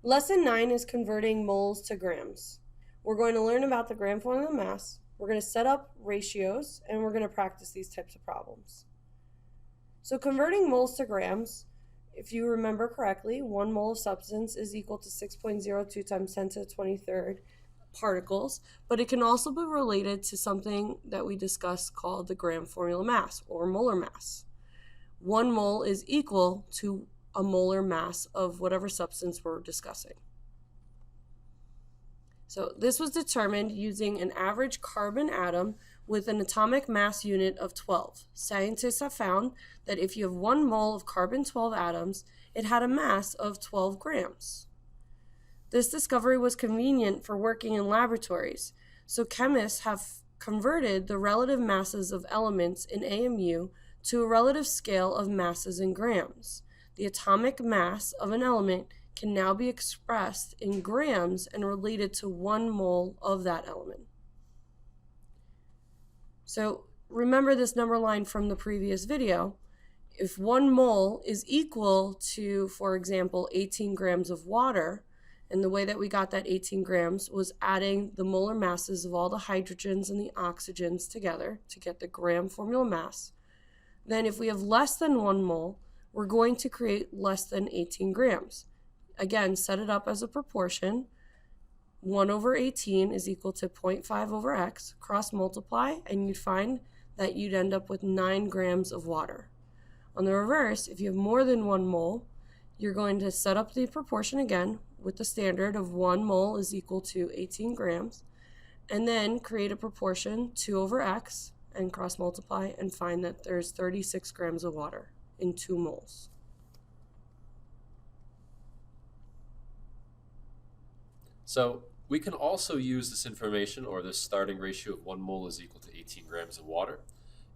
Lesson 9 is converting moles to grams. We're going to learn about the gram formula of mass, we're going to set up ratios, and we're going to practice these types of problems. So converting moles to grams, if you remember correctly, 1 mole of substance is equal to 6.02 times 10 to the 23rd particles, but it can also be related to something that we discussed called the gram formula mass or molar mass. 1 mole is equal to a molar mass of whatever substance we're discussing. So this was determined using an average carbon atom with an atomic mass unit of 12. Scientists have found that if you have 1 mole of carbon-12 atoms, it had a mass of 12 grams. This discovery was convenient for working in laboratories, so chemists have converted the relative masses of elements in AMU to a relative scale of masses in grams. The atomic mass of an element can now be expressed in grams and related to 1 mole of that element. So remember this number line from the previous video. If 1 mole is equal to, for example, 18 grams of water, and the way that we got that 18 grams was adding the molar masses of all the hydrogens and the oxygens together to get the gram formula mass, then if we have less than 1 mole, we're going to create less than 18 grams. Again, set it up as a proportion. 1 over 18 is equal to 0.5 over x. Cross multiply, and you'd find that you'd end up with 9 grams of water. On the reverse, if you have more than 1 mole, you're going to set up the proportion again with the standard of 1 mole is equal to 18 grams, and then create a proportion 2 over x and cross multiply and find that there's 36 grams of water in 2 moles. So we can also use this information, or this starting ratio of 1 mole is equal to 18 grams of water,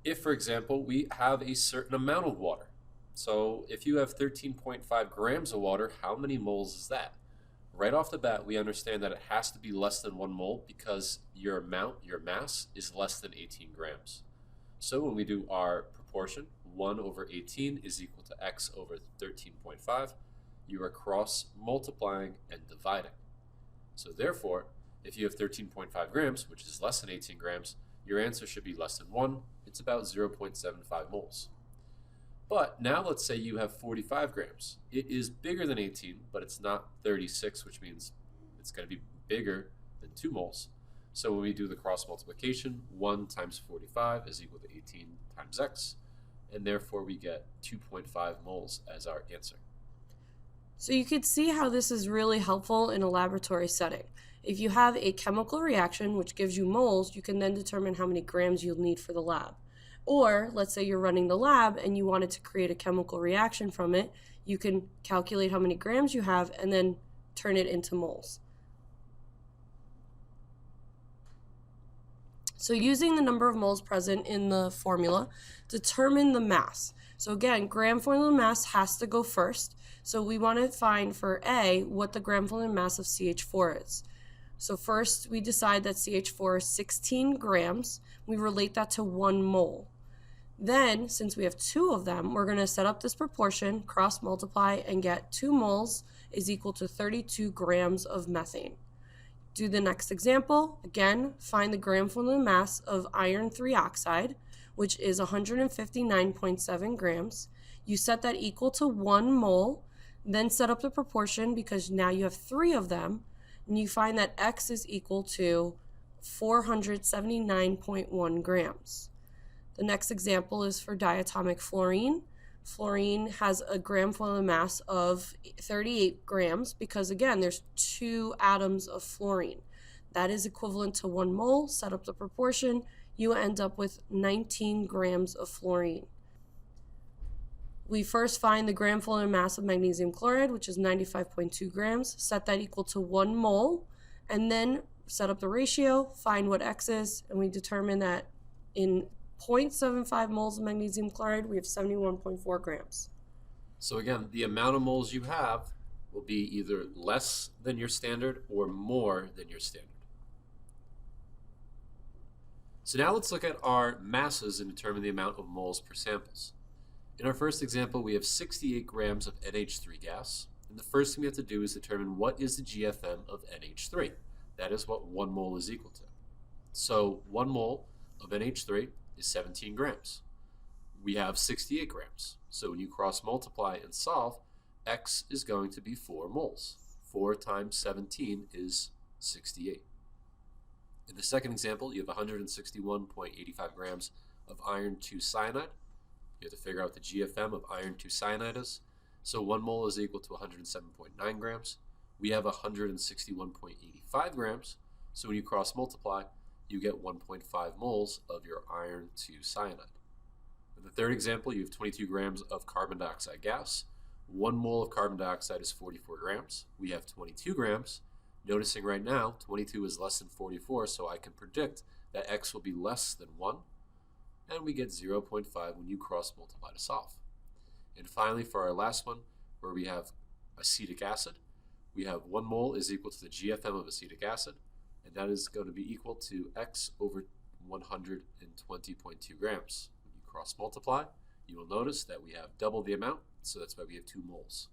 if, for example, we have a certain amount of water. So if you have 13.5 grams of water, how many moles is that? Right off the bat, we understand that it has to be less than 1 mole because your mass, is less than 18 grams. So when we do our proportion, 1 over 18 is equal to x over 13.5, you are cross multiplying and dividing. So therefore, if you have 13.5 grams, which is less than 18 grams, your answer should be less than 1. It's about 0.75 moles. But now let's say you have 45 grams. It is bigger than 18, but it's not 36, which means it's going to be bigger than 2 moles. So when we do the cross multiplication, 1 times 45 is equal to 18 times x, and therefore we get 2.5 moles as our answer. So you could see how this is really helpful in a laboratory setting. If you have a chemical reaction which gives you moles, you can then determine how many grams you'll need for the lab. Or let's say you're running the lab and you wanted to create a chemical reaction from it, you can calculate how many grams you have and then turn it into moles. So using the number of moles present in the formula, determine the mass. So again, gram formula mass has to go first. So we want to find for A what the gram formula mass of CH4 is. So first we decide that CH4 is 16 grams. We relate that to 1 mole. Then, since we have 2 of them, we're going to set up this proportion, cross multiply, and get 2 moles is equal to 32 grams of methane. Do the next example. Again, find the gram formula mass of iron 3 oxide, which is 159.7 grams. You set that equal to 1 mole, then set up the proportion because now you have 3 of them, and you find that X is equal to 479.1 grams. The next example is for diatomic fluorine. Fluorine has a gram formula mass of 38 grams because, again, there's 2 atoms of fluorine. That is equivalent to 1 mole. Set up the proportion. You end up with 19 grams of fluorine. We first find the gram formula mass of magnesium chloride, which is 95.2 grams. Set that equal to 1 mole, and then set up the ratio, find what X is, and we determine that in 0.75 moles of magnesium chloride, we have 71.4 grams. So again, the amount of moles you have will be either less than your standard or more than your standard. So now let's look at our masses and determine the amount of moles per samples. In our first example, we have 68 grams of NH3 gas, And the first thing we have to do is determine what is the GFM of NH3. That is what 1 mole is equal to. So 1 mole of NH3 is 17 grams. We have 68 grams. So when you cross multiply and solve, X is going to be 4 moles. 4 times 17 is 68. In the second example, you have 161.85 grams of iron 2 cyanide. You have to figure out what the GFM of iron 2 cyanide is. So 1 mole is equal to 107.9 grams. We have 161.85 grams. So when you cross multiply, you get 1.5 moles of your iron 2 cyanide. In the third example, you have 22 grams of carbon dioxide gas. 1 mole of carbon dioxide is 44 grams. We have 22 grams. Noticing right now, 22 is less than 44, so I can predict that X will be less than 1. And we get 0.5 when you cross multiply to solve. And finally, for our last one, where we have acetic acid, we have 1 mole is equal to the GFM of acetic acid, and that is going to be equal to X over 120.2 grams. When you cross multiply, you will notice that we have double the amount, so that's why we have 2 moles.